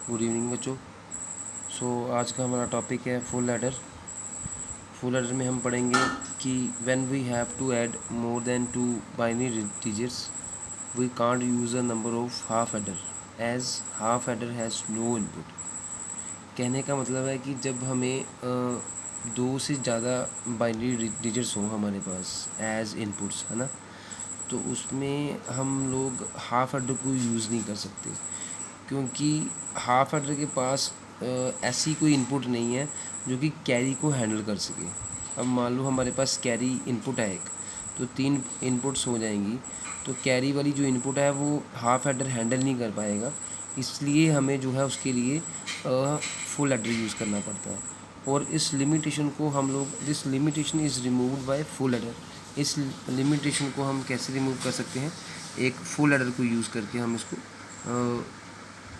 Good evening बच्चों। आज का हमारा टॉपिक है फुल एडर। फुल एडर में हम पढ़ेंगे कि when we have to add more than two binary digits we can't use a number of half adder as half adder has no input. कहने का मतलब है कि जब हमें दो से ज़्यादा बाइनरी डिजिट्स हों हमारे पास एज इनपुट्स, है ना, तो उसमें हम लोग हाफ एडर को यूज़ नहीं कर सकते, क्योंकि हाफ एडर के पास ऐसी कोई इनपुट नहीं है जो कि कैरी को हैंडल कर सके। अब मान लो हमारे पास कैरी इनपुट है एक, तो 3 इनपुट्स हो जाएंगी, तो कैरी वाली जो इनपुट है वो हाफ एडर हैंडल नहीं कर पाएगा, इसलिए हमें जो है उसके लिए फुल एडर यूज़ करना पड़ता है। और इस लिमिटेशन को हम लोग, this limitation is removed by full adder. इस लिमिटेशन को हम कैसे रिमूव कर सकते हैं? एक फुल एडर को यूज़ करके हम इसको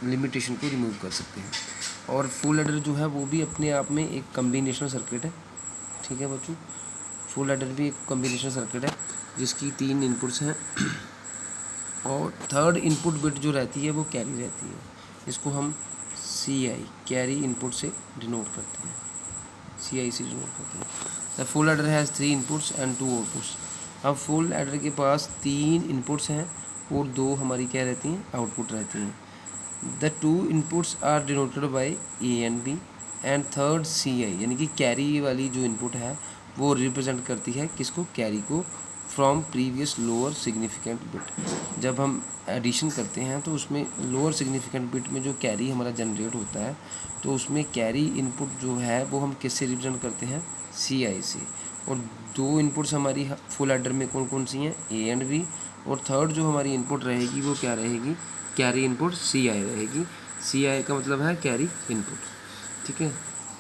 लिमिटेशन को रिमूव कर सकते हैं। और फुल एडर जो है वो भी अपने आप में एक कम्बिनेशनल सर्किट है। ठीक है बच्चों, फुल एडर भी एक कम्बिनेशनल सर्किट है जिसकी 3 इनपुट्स हैं और थर्ड इनपुट बिट जो रहती है वो कैरी रहती है। इसको हम CI कैरी इनपुट से डिनोट करते हैं, CI से डिनोट करते हैं। The full adder has 3 inputs and 2 outputs. अब फुल एडर के पास 3 इनपुट्स हैं और 2 हमारी क्या रहती हैं? आउटपुट रहती हैं। The two inputs are denoted by A and B and third CI, यानी कि कैरी वाली जो इनपुट है वो रिप्रेजेंट करती है किसको? कैरी को, from previous lower significant bit. जब हम एडिशन करते हैं तो उसमें लोअर सिग्निफिकेंट बिट में जो कैरी हमारा जनरेट होता है, तो उसमें कैरी इनपुट जो है वो हम किससे रिप्रेजेंट करते हैं? CI से। और 2 इनपुट्स हमारी फुल एडर में कौन कौन सी हैं? A and B। और थर्ड जो हमारी इनपुट रहेगी वो क्या रहेगी? कैरी इनपुट CI रहेगी। CI का मतलब है कैरी इनपुट। ठीक है,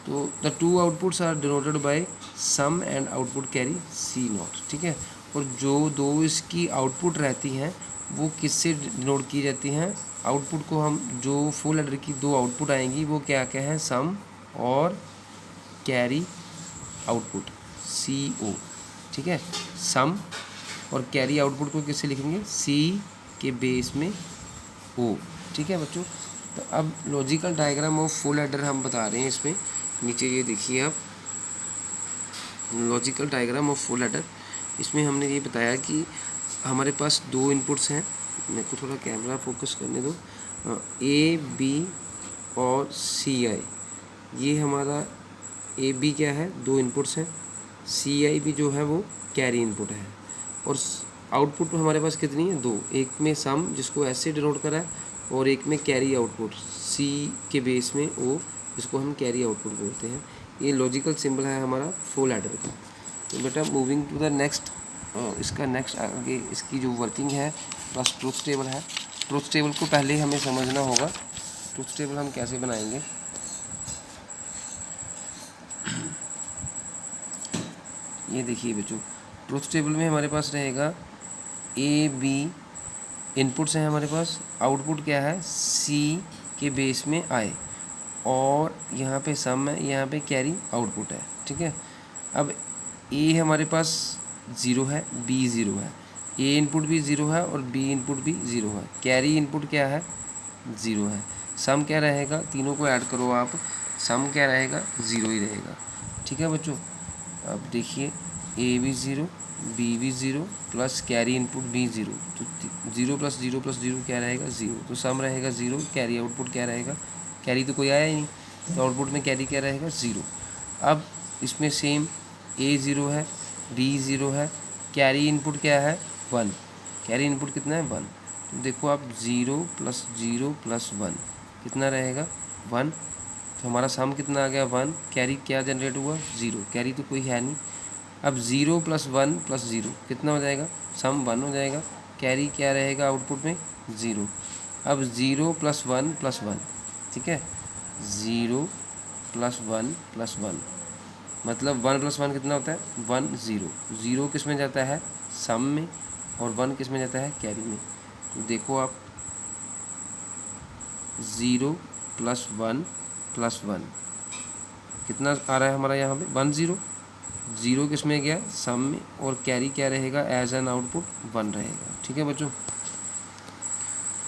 तो the 2 outputs are denoted by sum and output carry C0। ठीक है, और जो 2 इसकी आउटपुट रहती हैं वो किससे डिनोट की जाती हैं? आउटपुट को हम, जो फुल एडर की 2 आउटपुट आएंगी वो क्या क्या है? सम और कैरी आउटपुट CO। ठीक है, सम और कैरी आउटपुट को किससे लिखेंगे? C के बेस में O। ठीक है बच्चों, तो अब logical diagram of full adder हम बता रहे हैं। इसमें नीचे ये देखिए आप, logical diagram of full adder. इसमें हमने ये बताया कि हमारे पास 2 इनपुट्स हैं। मेरे को थोड़ा कैमरा फोकस करने दो। A B और CI, ये हमारा A B क्या है? 2 इनपुट्स हैं। CI भी जो है वो कैरी इनपुट है। और आउटपुट हमारे पास कितनी है? 2। एक में सम जिसको ऐसे डिनोट करा है और एक में कैरी आउटपुट C के बेस में O, जिसको हम कैरी आउटपुट बोलते हैं। ये लॉजिकल सिंबल है हमारा फुल एडर का। तो बेटा मूविंग टू द नेक्स्ट, इसका नेक्स्ट आगे इसकी जो वर्किंग है बस ट्रुथ टेबल है। ट्रुथ टेबल को पहले हमें समझना होगा। ट्रुथ टेबल हम कैसे बनाएंगे? ये देखिए बच्चों, ट्रुथ टेबल में हमारे पास रहेगा A B इनपुट्स हैं हमारे पास, आउटपुट क्या है? C के बेस में I, और यहाँ पे सम है, यहाँ पे कैरी आउटपुट है। ठीक है, अब A हमारे पास 0 है, B 0 है, A इनपुट भी 0 है और B इनपुट भी 0 है, कैरी इनपुट क्या है? 0 है। सम क्या रहेगा? तीनों को ऐड करो आप, सम क्या रहेगा? 0 ही रहेगा। ठीक है बच्चों, अब देखिए A भी 0, B भी 0 प्लस कैरी इनपुट भी 0, तो 0 प्लस 0 प्लस 0 क्या रहेगा? 0। तो सम रहेगा 0, कैरी आउटपुट क्या रहेगा? कैरी तो कोई आया ही नहीं, तो आउटपुट में कैरी क्या रहेगा? 0। अब इसमें सेम A 0 है, B 0 है, कैरी इनपुट क्या है? 1। कैरी इनपुट कितना है? 1। तो देखो आप 0 प्लस 0 प्लस 1 कितना रहेगा? 1। तो हमारा सम कितना आ गया? 1। कैरी क्या जनरेट हुआ? 0। कैरी तो कोई है नहीं। अब 0 प्लस 1 प्लस 0 कितना हो जाएगा? सम 1 हो जाएगा। कैरी क्या रहेगा आउटपुट में? 0। अब 0 प्लस 1 प्लस 1, ठीक है, 0 प्लस 1 प्लस 1 मतलब 1 प्लस 1 कितना होता है? 1 0। 0 किस में जाता है? सम में, और 1 किस में जाता है? कैरी में। तो देखो आप 0 प्लस 1 प्लस 1 कितना आ रहा है हमारा यहाँ पे? 1 0। 0 किस में गया? सम में, और कैरी क्या रहेगा एज एन आउटपुट? 1 रहेगा। ठीक है बच्चों,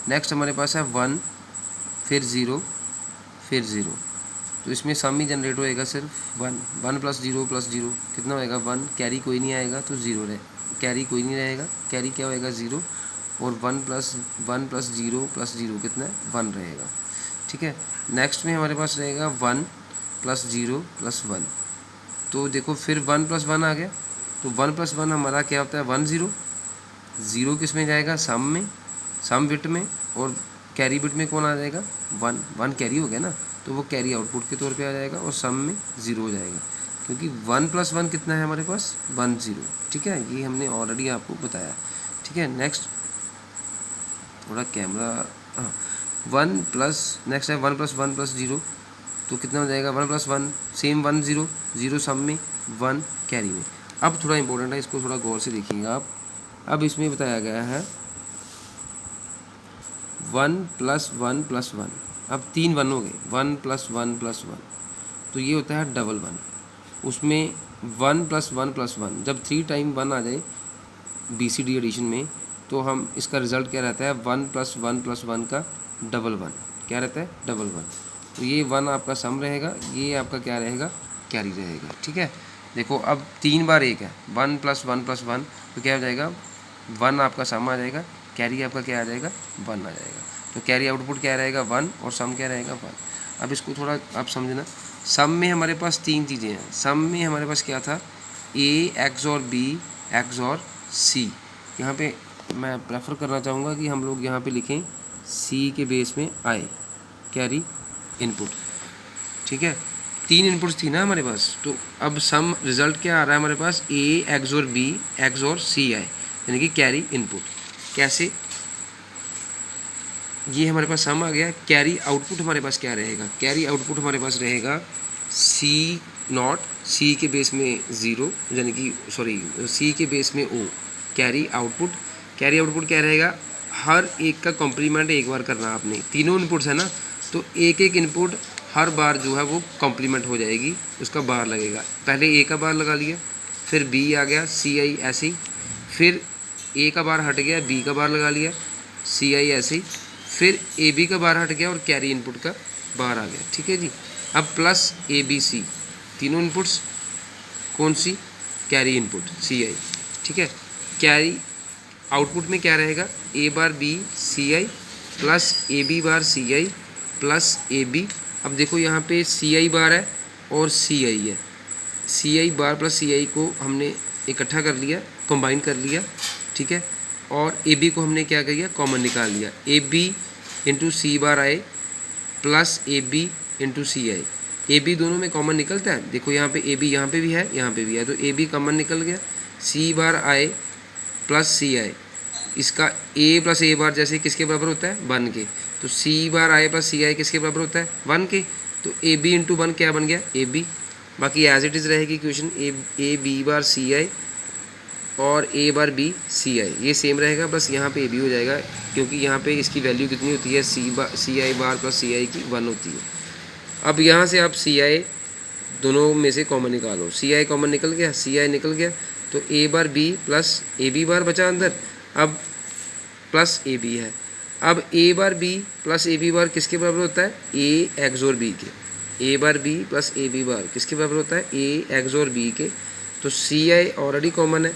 नेक्स्ट हमारे पास है 1 फिर 0 फिर 0। तो इसमें सम ही जनरेट होएगा सिर्फ 1। 1 + 0 + 0 कितना होएगा 1। कैरी कोई नहीं आएगा तो 0 रहे, कैरी कोई नहीं रहेगा, कैरी क्या होएगा 0। और 1 + 0 + 0 कितना है 1 रहेगा। ठीक है, नेक्स्ट में हमारे पास रहेगा 1 + 0 + 1। तो देखो फिर 1 + 1 आ गया, तो 1 + 1 हमारा क्या होता है 1 0। 0 किस में जाएगा सम में, सम बिट में, और कैरी बिट में कौन आ जाएगा 1। 1 कैरी हो गया ना, तो वो कैरी आउटपुट के तौर पे आ जाएगा और सम में 0 हो जाएगा, क्योंकि 1 + 1 कितना है हमारे पास 1 0। ठीक है, ये हमने ऑलरेडी आपको बताया। ठीक है, नेक्स्ट थोड़ा कैमरा, हाँ 1 प्लस नेक्स्ट है 1 + 1 + 0, तो कितना हो जाएगा 1 + 1 सेम 1 0 0 सम में 1 कैरी में। अब थोड़ा इंपॉर्टेंट है, इसको थोड़ा गौर से देखिएगा आप। अब इसमें बताया गया है 1 + 1 + 1, अब 3 1 हो गए, 1 + 1 + 1, तो ये होता है डबल 1। उसमें 1 + 1 + 1, जब 3 टाइम 1 आ जाए BCD एडिशन में, तो हम इसका रिज़ल्ट क्या रहता है 1 + 1 + 1 का डबल 1। क्या रहता है डबल 1। तो ये 1 आपका सम रहेगा, ये आपका क्या रहेगा कैरी रहेगा। ठीक है, देखो अब 3 बार 1 है, 1 + 1 + 1, तो क्या हो जाएगा 1 आपका सम आ जाएगा, कैरी आपका क्या आ जाएगा 1 आ जाएगा। तो कैरी आउटपुट क्या रहेगा 1 और सम क्या रहेगा 1। अब इसको थोड़ा आप समझना, सम में हमारे पास 3 चीज़ें हैं। सम में हमारे पास क्या था A XOR B XOR C। यहाँ पे मैं प्रेफर करना चाहूँगा कि हम लोग यहाँ पे लिखें C के बेस में आए कैरी इनपुट। ठीक है, 3 इनपुट्स थी ना हमारे पास, तो अब सम रिज़ल्ट क्या आ रहा है हमारे पास A XOR B XOR C आए, यानी कि कैरी इनपुट। कैसे, ये हमारे पास सम आ गया। कैरी आउटपुट हमारे पास क्या रहेगा, कैरी आउटपुट हमारे पास रहेगा C0, C के बेस में 0, यानी कि सॉरी C के बेस में O carry output. Carry output क्या रहेगा, हर एक का कॉम्प्लीमेंट एक बार करना आपने, तीनों इनपुट्स है ना, तो एक एक इनपुट हर बार जो है वो कॉम्प्लीमेंट हो जाएगी, उसका बार लगेगा। पहले A का बार लगा लिया, फिर B आ गया CI ऐसे ही, फिर A का बार हट गया B का बार लगा लिया CI ऐसे ही, फिर AB का बार हट गया और कैरी इनपुट का बार आ गया। ठीक है जी, अब प्लस ABC, तीनों इनपुट्स कौन सी कैरी इनपुट CI। ठीक है, कैरी आउटपुट में क्या रहेगा A bar B CI plus AB bar CI plus AB। अब देखो यहाँ पे CI बार है और CI है, CI बार प्लस CI को हमने इकट्ठा कर लिया, कंबाइन कर लिया। ठीक है, और AB को हमने क्या किया कॉमन निकाल लिया, AB इंटू C बार आए plus AB into CI। AB दोनों में कॉमन निकलता है, देखो यहाँ पे AB यहाँ पे भी है यहाँ पे भी है, तो AB कॉमन निकल गया। C बार आए प्लस CI, इसका A प्लस A बार जैसे किसके बराबर होता है 1 के, तो C बार आए प्लस CI किसके बराबर होता है 1 के, तो AB इंटू 1 क्या बन गया AB। बाकी एज इट इज़ रहेगी equation A B bar CI और A बार B CI, ये सेम रहेगा, बस यहाँ पे AB हो जाएगा, क्योंकि यहाँ पे इसकी वैल्यू कितनी होती है CI बार प्लस CI की 1 होती है। अब यहाँ से आप CI दोनों में से कॉमन निकालो, CI कॉमन निकल गया, CI निकल गया, तो A bar B plus AB बार बचा अंदर, अब प्लस AB है। अब A bar B plus AB बार किसके बराबर होता है A XOR B के, A bar B plus AB बार किसके बराबर होता है A XOR B के, तो CI ऑलरेडी कॉमन है,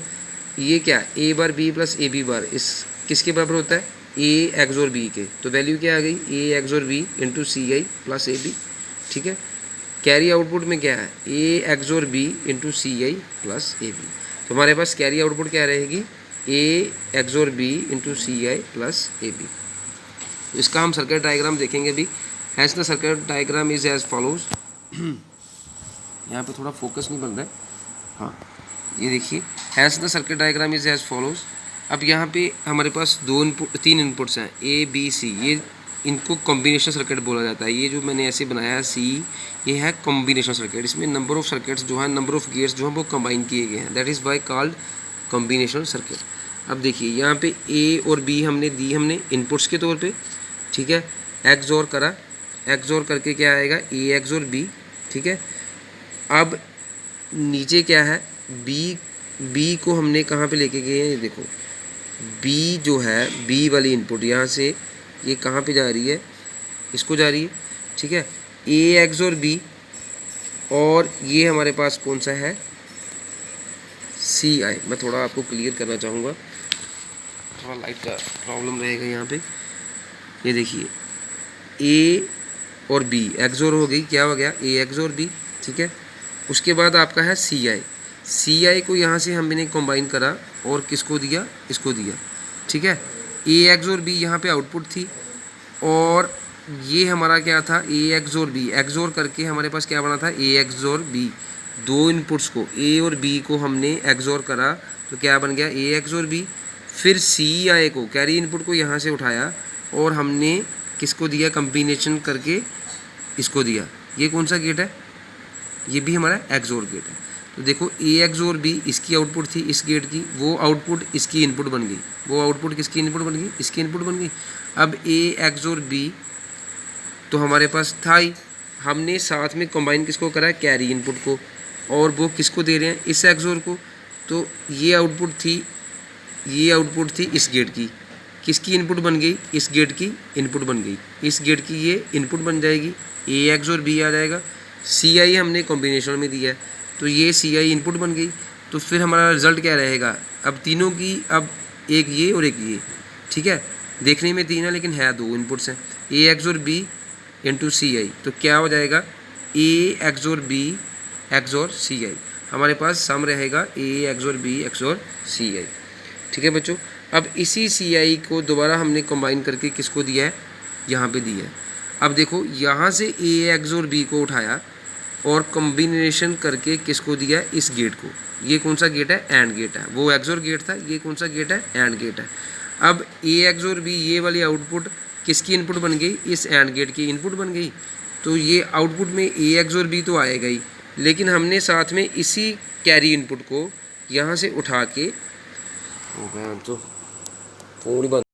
ये क्या A bar B plus AB बार इस किसके बराबर होता है A XOR B के, तो वैल्यू क्या आ गई A XOR B into CI plus AB। ठीक है, कैरी आउटपुट में क्या है A XOR B into CI plus AB, तो हमारे पास कैरी आउटपुट क्या रहेगी A XOR B into CI plus AB। इसका हम सर्किट डायग्राम देखेंगे भी। Has the circuit diagram is as follows. यहाँ पे थोड़ा फोकस नहीं बन रहा है, हाँ ये देखिए, has the circuit diagram is as follows. अब यहाँ पे हमारे पास 3 इनपुट्स हैं A B C, ये इनको कॉम्बिनेशन सर्किट बोला जाता है। ये जो मैंने ऐसे बनाया है C, ये है कॉम्बिनेशन सर्किट, इसमें नंबर ऑफ सर्किट्स जो है, नंबर ऑफ गेट्स जो हैं वो कंबाइन किए गए हैं, that is why called combination circuit. अब देखिए यहाँ पे A और B हमने इनपुट्स के तौर पे, ठीक है, XOR करा, XOR करके क्या आएगा A XOR B। ठीक है, अब नीचे क्या है B को हमने कहाँ पे लेके गए हैं, ये देखो B जो है B वाली इनपुट यहाँ से ये कहाँ पे जा रही है, इसको जा रही है। ठीक है, ए एक्सोर बी, और ये हमारे पास कौन सा है, सी आई। मैं थोड़ा आपको क्लियर करना चाहूँगा, थोड़ा लाइट का प्रॉब्लम रहेगा यहाँ पे। ये देखिए ए और बी एक्सोर हो गई, क्या हो गया, ए एक्सोर बी, ठीक है। उसके बाद आपका है सी आई। सी आई को यहाँ से हमने कंबाइन करा और किसको दिया, इसको दिया, ठीक है। ए एक्सोर बी यहाँ पे आउटपुट थी, और ये हमारा क्या था, ए एक्सोर बी, एक्सोर करके हमारे पास क्या बना था, ए एक्सोर बी। दो इनपुट्स को, ए और बी को हमने एक्सोर करा तो क्या बन गया, ए एक्सोर बी। फिर सी आई को, कैरी इनपुट को यहाँ से उठाया और हमने किसको दिया, कम्बिनेशन करके इसको दिया। ये कौन सा गेट है, ये भी हमारा एक्सोर गेट है। तो देखो ए एक्सोर बी इसकी आउटपुट थी इस गेट की, वो आउटपुट इसकी इनपुट बन गई, वो आउटपुट किसकी इनपुट बन गई, इसकी इनपुट बन गई। अब ए एक्सोर बी तो हमारे पास था ही, हमने साथ में कंबाइन किसको करा है, कैरी इनपुट को, और वो किसको दे रहे हैं, इस एक्सोर को। तो ये आउटपुट थी, ये आउटपुट थी इस गेट की, किसकी इनपुट बन गई, इस गेट की इनपुट बन गई, इस गेट की ये इनपुट बन जाएगी, ए एक्सोर बी आ जाएगा। सी आई हमने कॉम्बिनेशन में दिया है तो ये सी आई इनपुट बन गई। तो फिर हमारा रिजल्ट क्या रहेगा, अब तीनों की, अब एक ये और एक ये, ठीक है। देखने में तीन है लेकिन है दो इनपुट्स हैं, ए एक्सोर बी इंटू सी आई। तो क्या हो जाएगा, ए एक्सोर बी एक्सोर सी आई, हमारे पास सम रहेगा ए एक्सोर बी एक्सोर सी आई, ठीक है बच्चों। अब इसी सी आई को दोबारा हमने कंबाइन करके किसको दिया है, यहाँ पे दिया है। अब देखो यहाँ से ए एक्सोर बी को उठाया और कॉम्बिनेशन करके किसको दिया है, इस गेट को। ये कौन सा गेट है, एंड गेट है, वो एक्सोर गेट था, ये कौन सा गेट है, एंड गेट है। अब ए एक्सोर बी, ये वाली आउटपुट किसकी इनपुट बन गई, इस एंड गेट की इनपुट बन गई। तो ये आउटपुट में ए एक्सोर बी तो आएगा ही, लेकिन हमने साथ में इसी कैरी इनपुट को यहाँ से उठा के, तो फोन ही बंद